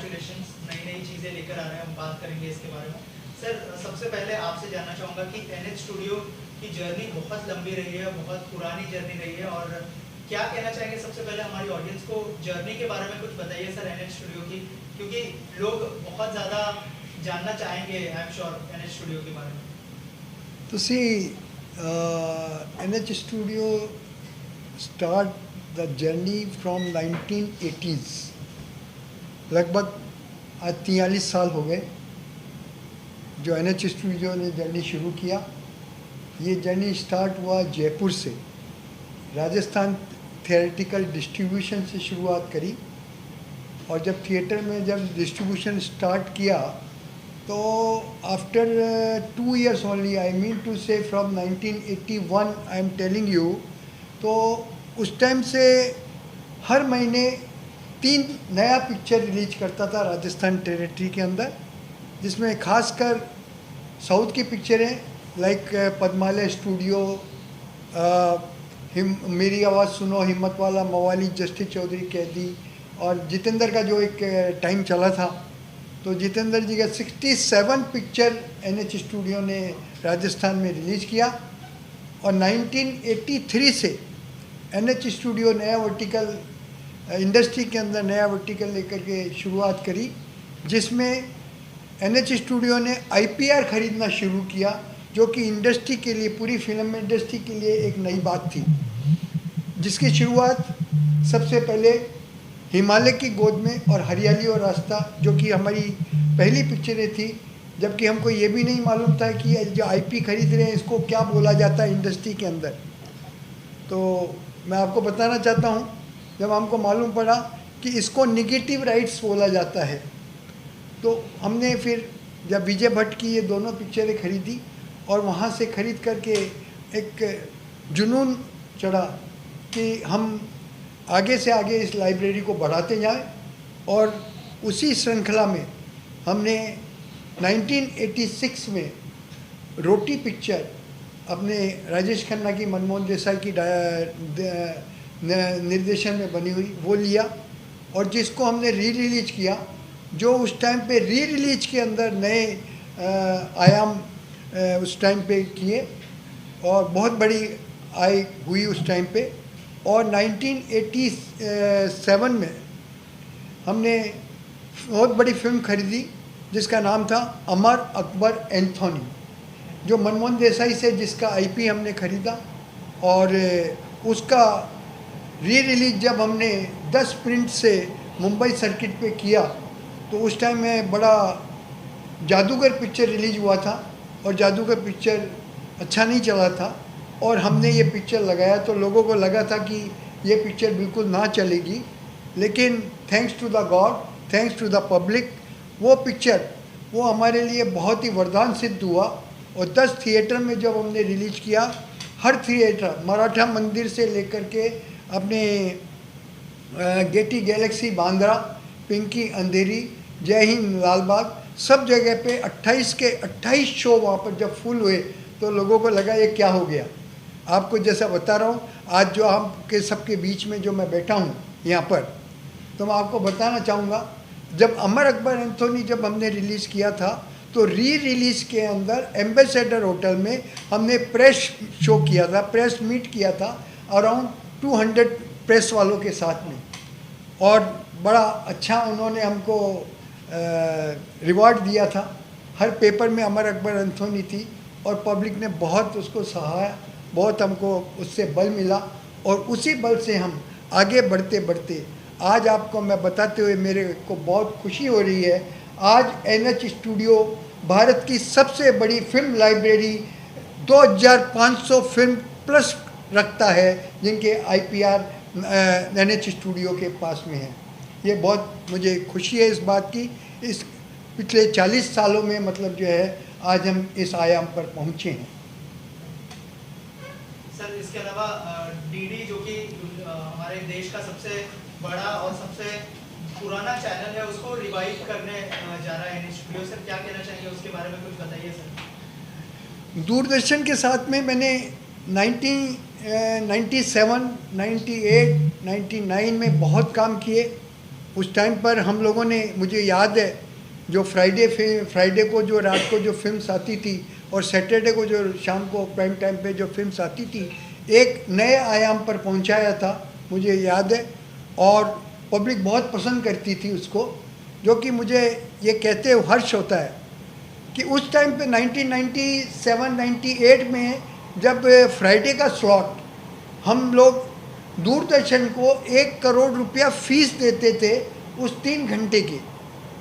Congratulations, नई नई चीज़ें लेकर आ रहे हैं, हम बात करेंगे इसके बारे में। सर सबसे पहले आपसे जानना चाहूँगा कि NH स्टूडियो की जर्नी बहुत लंबी रही है, बहुत पुरानी जर्नी रही है, और क्या कहना चाहेंगे सबसे पहले हमारी ऑडियंस को जर्नी के बारे में कुछ बताइए सर NH स्टूडियो की, क्योंकि लोग बहुत ज़्यादा जानना चाहेंगे I am sure NH studio के बारे में। तो सी NH studio start the journey from 1980s, लगभग आज 43 साल हो गए जो NH स्टूडियो ने जर्नी शुरू किया। ये जर्नी स्टार्ट हुआ जयपुर से, राजस्थान थिएट्रिकल डिस्ट्रीब्यूशन से शुरुआत करी, और जब थिएटर में जब डिस्ट्रीब्यूशन स्टार्ट किया तो after 2 years only, I mean to say from 1981 I am telling you, तो उस टाइम से हर महीने 3 नया पिक्चर रिलीज करता था राजस्थान टेरिटरी के अंदर, जिसमें खासकर साउथ की पिक्चरें लाइक पद्मालय स्टूडियो, मेरी आवाज़ सुनो, हिम्मत वाला, मवाली, जस्टिस चौधरी कैदी, और जितेंद्र का जो एक टाइम चला था, तो जितेंद्र जी का 67 पिक्चर NH स्टूडियो ने राजस्थान में रिलीज़ किया। और 1983 से NH स्टूडियो नया वर्टिकल इंडस्ट्री के अंदर नया वर्टिकल लेकर के शुरुआत करी, जिसमें NH स्टूडियो ने IPR ख़रीदना शुरू किया, जो कि इंडस्ट्री के लिए, पूरी फिल्म इंडस्ट्री के लिए एक नई बात थी, जिसकी शुरुआत सबसे पहले हिमालय की गोद में और हरियाली और रास्ता, जो कि हमारी पहली पिक्चरें थी, जबकि हमको ये भी नहीं मालूम था कि जो IP खरीद रहे हैं इसको क्या बोला जाता है इंडस्ट्री के अंदर। तो मैं आपको बताना चाहता हूँ, जब हमको मालूम पड़ा कि इसको निगेटिव राइट्स बोला जाता है, तो हमने फिर जब विजय भट्ट की ये दोनों पिक्चरें खरीदी, और वहाँ से खरीद करके एक जुनून चढ़ा कि हम आगे से आगे इस लाइब्रेरी को बढ़ाते जाएं, और उसी श्रृंखला में हमने 1986 में रोटी पिक्चर अपने राजेश खन्ना की, मनमोहन देसाई की निर्देशन में बनी हुई वो लिया, और जिसको हमने री रिलीज किया, जो उस टाइम पे री रिलीज के अंदर नए आयाम उस टाइम पे किए, और बहुत बड़ी आय हुई उस टाइम पे। और 1987 में हमने बहुत बड़ी फिल्म खरीदी जिसका नाम था अमर अकबर एंथोनी, जो मनमोहन देसाई से जिसका IP हमने खरीदा, और उसका री रिलीज जब हमने 10 प्रिंट से मुंबई सर्किट पे किया, तो उस टाइम में बड़ा जादूगर पिक्चर रिलीज हुआ था, और जादूगर पिक्चर अच्छा नहीं चला था, और हमने ये पिक्चर लगाया तो लोगों को लगा था कि ये पिक्चर बिल्कुल ना चलेगी, लेकिन thanks to the god, thanks to the public, वो पिक्चर वो हमारे लिए बहुत ही वरदान सिद्ध हुआ। और 10 थिएटर में जब हमने रिलीज किया, हर थिएटर, मराठा मंदिर से लेकर के अपने गेटी गैलेक्सी बांद्रा, पिंकी अंधेरी, जय हिंद लालबाग, सब जगह पे 28 के 28 शो वहाँ पर जब फुल हुए तो लोगों को लगा ये क्या हो गया। आपको जैसा बता रहा हूँ, आज जो आपके सबके बीच में जो मैं बैठा हूँ यहाँ पर, तो मैं आपको बताना चाहूँगा, जब अमर अकबर एंथोनी जब हमने रिलीज़ किया था, तो री रिलीज़ के अंदर एम्बेसडर होटल में हमने प्रेस शो किया था, प्रेस मीट किया था अराउंड 200 प्रेस वालों के साथ में, और बड़ा अच्छा उन्होंने हमको रिवॉर्ड दिया था। हर पेपर में अमर अकबर एंथोनी थी, और पब्लिक ने बहुत उसको सराहा, बहुत हमको उससे बल मिला, और उसी बल से हम आगे बढ़ते बढ़ते आज आपको मैं बताते हुए मेरे को बहुत खुशी हो रही है, आज NH स्टूडियो भारत की सबसे बड़ी फिल्म लाइब्रेरी 2500 फिल्म प्लस रखता है, जिनके IPR NH स्टूडियो के पास में है। ये बहुत मुझे खुशी है इस बात की, इस पिछले 40 सालों में मतलब जो है आज हम इस आयाम पर पहुँचे हैं। सर इसके अलावा DD जो कि हमारे देश का सबसे बड़ा और सबसे पुराना चैनल है, उसको रिवाइव करने जा रहा है NH स्टूडियो, सर क्या कहना चाहेंगे उसके बारे में, कुछ बताइए सर। दूरदर्शन के साथ में मैंने 97, 98, 99 में बहुत काम किए। उस टाइम पर हम लोगों ने, मुझे याद है, जो फ्राइडे को जो रात को जो फिल्म्स आती थी और सैटरडे को जो शाम को प्राइम टाइम पे जो फिल्म्स आती थी, एक नए आयाम पर पहुंचाया था, मुझे याद है। और पब्लिक बहुत पसंद करती थी उसको, जो कि मुझे ये कहते हुए हर्ष होता है कि उस टाइम पे 1997-98 में जब फ्राइडे का स्लॉट, हम लोग दूरदर्शन को 1 करोड़ रुपया फीस देते थे उस 3 घंटे की,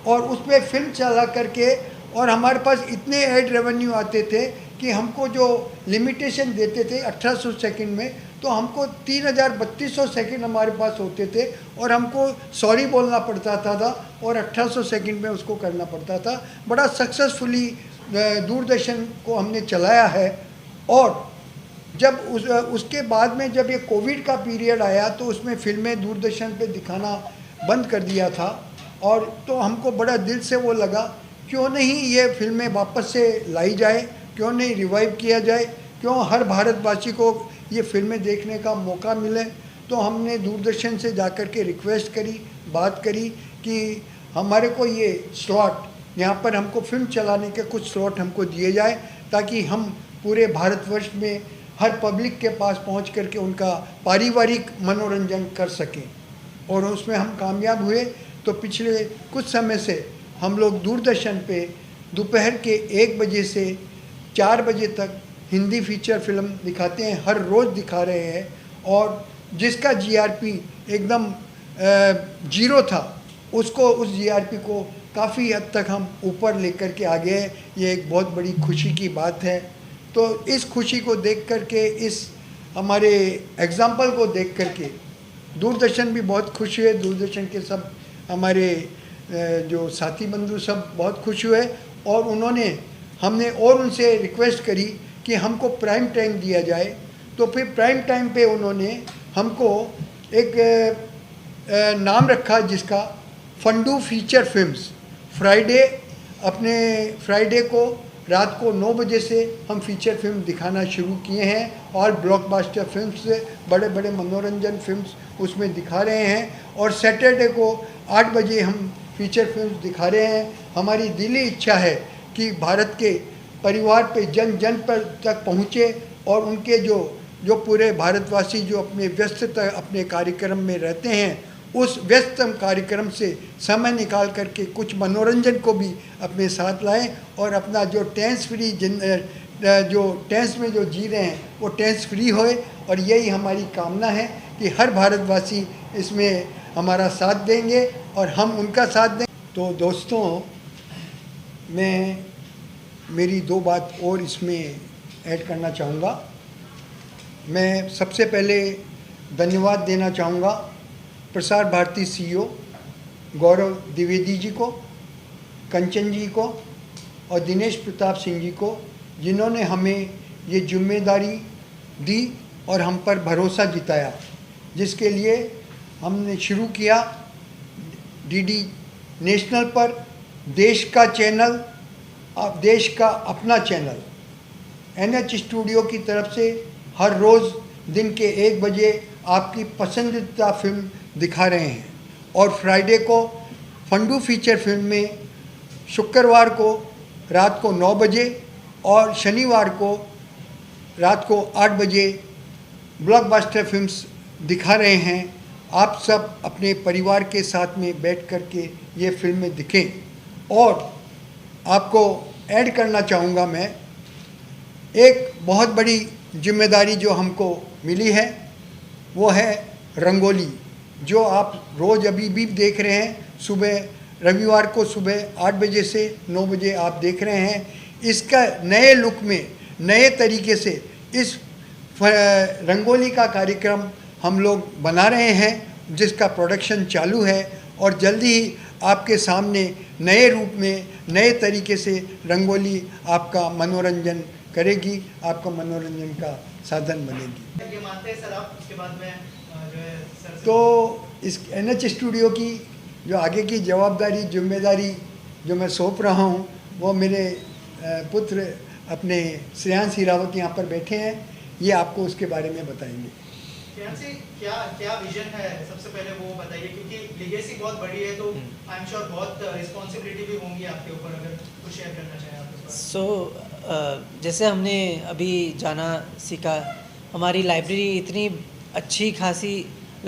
और उसमें फिल्म चला करके, और हमारे पास इतने ऐड रेवेन्यू आते थे कि हमको जो लिमिटेशन देते थे 1800 सेकंड में, तो हमको 3200 सेकंड हमारे पास होते थे और हमको सॉरी बोलना पड़ता था और 1800 सेकंड में उसको करना पड़ता था। बड़ा सक्सेसफुली दूरदर्शन को हमने चलाया है। और जब उसके बाद में जब ये कोविड का पीरियड आया तो उसमें फिल्में दूरदर्शन पे दिखाना बंद कर दिया था, और तो हमको बड़ा दिल से वो लगा, क्यों नहीं ये फिल्में वापस से लाई जाए, क्यों नहीं रिवाइव किया जाए, क्यों हर भारतवासी को ये फिल्में देखने का मौका मिले। तो हमने दूरदर्शन से जाकर के रिक्वेस्ट करी, बात करी कि हमारे को ये स्लॉट यहाँ पर हमको फिल्म चलाने के कुछ स्लॉट हमको दिए जाए, ताकि हम पूरे भारतवर्ष में हर पब्लिक के पास पहुँच करके उनका पारिवारिक मनोरंजन कर सकें। और उसमें हम कामयाब हुए। तो पिछले कुछ समय से हम लोग दूरदर्शन पे दोपहर के 1 बजे से 4 बजे तक हिंदी फीचर फिल्म दिखाते हैं, हर रोज़ दिखा रहे हैं। और जिसका जीआरपी एकदम जीरो था, उसको उस जीआरपी को काफ़ी हद तक हम ऊपर लेकर के आ गए। ये एक बहुत बड़ी खुशी की बात है। तो इस खुशी को देख करके, इस हमारे एग्ज़ाम्पल को देख करके दूरदर्शन भी बहुत खुश हुए, दूरदर्शन के सब हमारे जो साथी बंधु सब बहुत खुश हुए। और हमने और उनसे रिक्वेस्ट करी कि हमको प्राइम टाइम दिया जाए। तो फिर प्राइम टाइम पे उन्होंने हमको एक नाम रखा जिसका फंडू फीचर फिल्म्स। फ्राइडे को रात को 9 बजे से हम फीचर फिल्म दिखाना शुरू किए हैं, और ब्लॉकबस्टर फिल्म्स, बड़े बड़े मनोरंजन फिल्म्स उसमें दिखा रहे हैं। और सैटरडे को 8 बजे हम फीचर फिल्म्स दिखा रहे हैं। हमारी दिली इच्छा है कि भारत के परिवार पे जन जन पर तक पहुँचे, और उनके जो पूरे भारतवासी जो अपने व्यस्तता अपने कार्यक्रम में रहते हैं, उस व्यस्तम कार्यक्रम से समय निकाल करके कुछ मनोरंजन को भी अपने साथ लाएं, और अपना जो टेंस में जो जी रहे हैं वो टेंस फ्री होए। और यही हमारी कामना है कि हर भारतवासी इसमें हमारा साथ देंगे और हम उनका साथ दें। तो दोस्तों, मैं मेरी 2 बात और इसमें ऐड करना चाहूँगा। मैं सबसे पहले धन्यवाद देना चाहूँगा प्रसार भारती सीईओ गौरव द्विवेदी जी को, कंचन जी को और दिनेश प्रताप सिंह जी को, जिन्होंने हमें ये जिम्मेदारी दी और हम पर भरोसा जिताया, जिसके लिए हमने शुरू किया डीडी नेशनल पर देश का चैनल, देश का अपना चैनल एनएच स्टूडियो की तरफ से हर रोज़ दिन के 1 बजे आपकी पसंदीदा फिल्म दिखा रहे हैं। और फ्राइडे को फंडू फीचर फिल्म में शुक्रवार को रात को 9 बजे और शनिवार को रात को 8 बजे ब्लॉकबस्टर फिल्म्स दिखा रहे हैं। आप सब अपने परिवार के साथ में बैठ कर के ये फिल्में दिखें। और आपको ऐड करना चाहूँगा मैं, एक बहुत बड़ी जिम्मेदारी जो हमको मिली है वो है रंगोली, जो आप रोज़ अभी भी देख रहे हैं। सुबह रविवार को सुबह 8 बजे से 9 बजे आप देख रहे हैं। इसका नए लुक में, नए तरीके से इस रंगोली का कार्यक्रम हम लोग बना रहे हैं, जिसका प्रोडक्शन चालू है। और जल्दी ही आपके सामने नए रूप में, नए तरीके से रंगोली आपका मनोरंजन करेगी, आपका मनोरंजन का साधन बनेगी। ये मानते हैं सर आप? उसके बाद में जो है सर तो इस एनएच स्टूडियो की जो आगे की जवाबदारी, जिम्मेदारी जो मैं सौंप रहा हूँ, वो मेरे पुत्र अपने श्रेयांश हिरावत यहाँ पर बैठे हैं, ये आपको उसके बारे में बताएंगे। श्रेयांशी, क्या क्या विजन है, सबसे पहले वो बताइए, क्योंकि लेगेसी बहुत बड़ी है, तो आई एम श्योर बहुत रिस्पॉन्सिबिलिटी भी होंगी आपके ऊपर, अगर कुछ शेयर करना चाहें आप इस बारे। जैसे हमने अभी जाना सीखा, हमारी लाइब्रेरी इतनी अच्छी खासी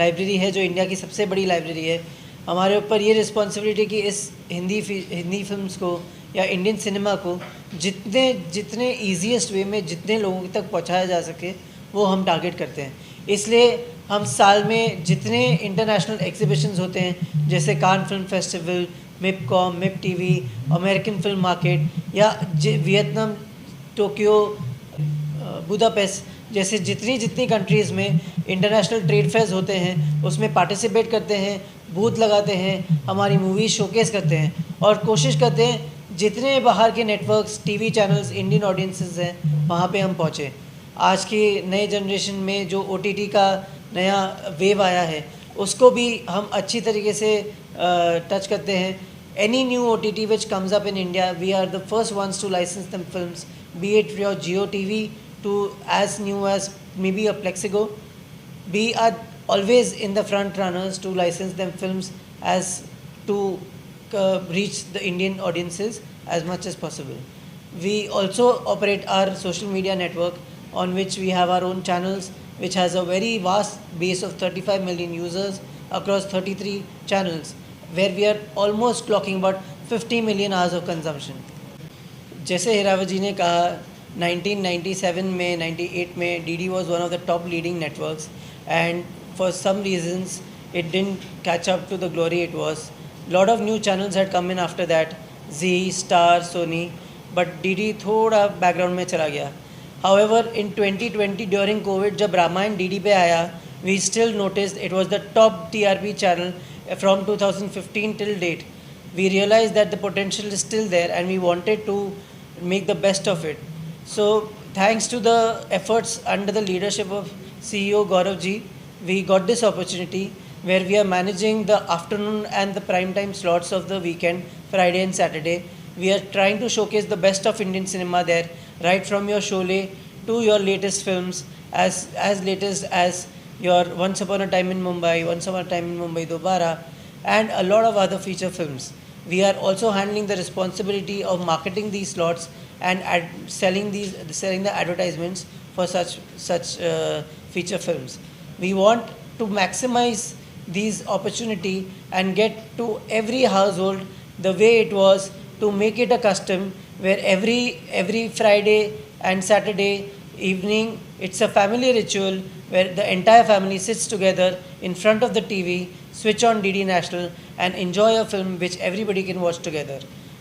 लाइब्रेरी है जो इंडिया की सबसे बड़ी लाइब्रेरी है। हमारे ऊपर ये रिस्पॉन्सिबिलिटी कि इस हिंदी फिल्म्स को या इंडियन सिनेमा को जितने ईजीएस्ट वे में जितने लोगों तक पहुंचाया जा सके वो हम टारगेट करते हैं। इसलिए हम साल में जितने इंटरनेशनल एग्जीबिशंस होते हैं, जैसे Cannes film festival, MIPCOM, MIP TV, American film market या वियतनाम, टोक्यो, बुदापेस्ट जैसे जितनी कंट्रीज़ में इंटरनेशनल ट्रेड फेयर्स होते हैं उसमें पार्टिसिपेट करते हैं, बूथ लगाते हैं, हमारी मूवीज़ शोकेस करते हैं और कोशिश करते हैं जितने बाहर के networks, TV channels, Indian audiences हैं वहाँ पे हम पहुँचे। आज की नए जनरेशन में जो OTT का नया वेव आया है उसको भी हम अच्छी तरीके से टच करते हैं। Any new OTT which comes up in India, we are the first ones to license them films, be it your Jio TV to as new as maybe a Plexigo. We are always in the front runners to license them films as to reach the Indian audiences as much as possible. We also operate our social media network on which we have our own channels, which has a very vast base of 35 million users across 33 channels, where we are almost clocking about 50 million hours of consumption. जैसे हिरावत जी ने कहा, 1997 में 98 में DD was one of the top leading networks, and for some reasons it didn't catch up to the glory it was. Lot of new channels had come in after that, Z, Star, Sony, but DD थोड़ा background में चला गया. However, in 2020 during COVID, जब Ramayan DD पे आया, we still noticed it was the top TRP channel from 2015 till date. We realized that the potential is still there and we wanted to make the best of it. So thanks to the efforts under the leadership of CEO Gaurav ji, we got this opportunity where we are managing the afternoon and the prime time slots of the weekend, Friday and Saturday. We are trying to showcase the best of Indian cinema there, right from your Sholay to your latest films, as latest as your Once Upon a Time in Mumbai, Once Upon a Time in Mumbai Dobara, and a lot of other feature films. We are also handling the responsibility of marketing these slots and selling the advertisements for such feature films. We want to maximize these opportunity and get to every household the way it was, to make it a custom where every Friday and Saturday evening it's a family ritual where the entire family sits together in front of the TV, switch on DD National and enjoy a film which everybody can watch together.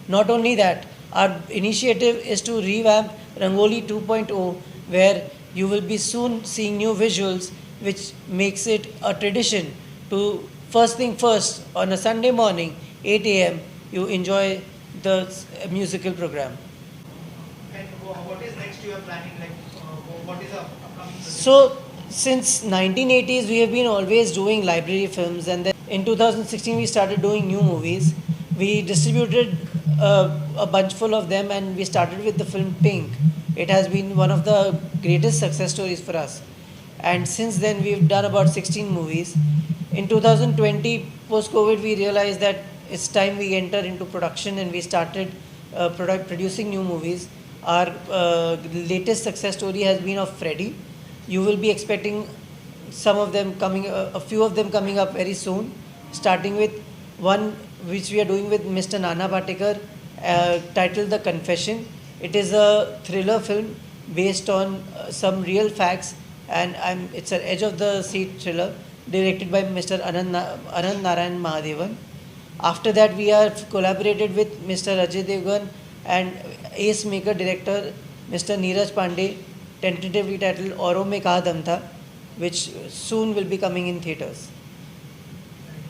Not only that, our initiative is to revamp Rangoli 2.0, where you will be soon seeing new visuals, which makes it a tradition to first thing first on a Sunday morning 8 a.m. you enjoy the musical program. And what is next you are planning, like what is the upcoming project? So since 1980s we have been always doing library films, and then in 2016 we started doing new movies. We distributed a bunch full of them, and we started with the film Pink. It has been one of the greatest success stories for us, and since then we've done about 16 movies. In 2020 post COVID we realized that it's time we enter into production, and we started producing new movies. Our latest success story has been of Freddy. You will be expecting some of them coming, a few of them coming up very soon, starting with one which we are doing with Mr. Nana Patekar, titled The Confession. It is a thriller film based on some real facts, and it's an edge of the seat thriller directed by Mr. Anand Narayan Mahadevan. After that, we have collaborated with Mr. Ajay Devgan and ace maker director Mr. Neeraj Pandey, tentatively titled Auron Mein Kaha Dam Tha, which soon will be coming in theatres.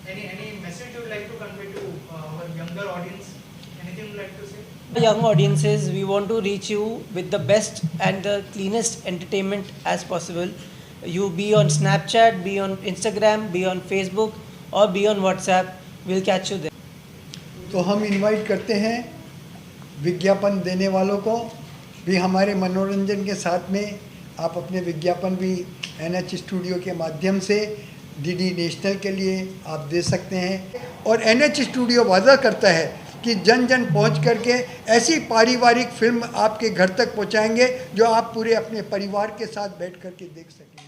Any message you would like to convey to our younger audience? Anything you would like to say? Young audiences, we want to reach you with the best and the cleanest entertainment as possible. You be on Snapchat, be on Instagram, be on Facebook, or be on WhatsApp. We'll catch you there. तो हम invite करते हैं विज्ञापन देने वालों को भी, हमारे मनोरंजन के साथ में आप अपने विज्ञापन भी NH स्टूडियो के माध्यम से DD नेशनल के लिए आप दे सकते हैं। और NH स्टूडियो वादा करता है कि जन जन पहुंच करके ऐसी पारिवारिक फिल्म आपके घर तक पहुंचाएंगे जो आप पूरे अपने परिवार के साथ बैठ करके देख सकेंगे।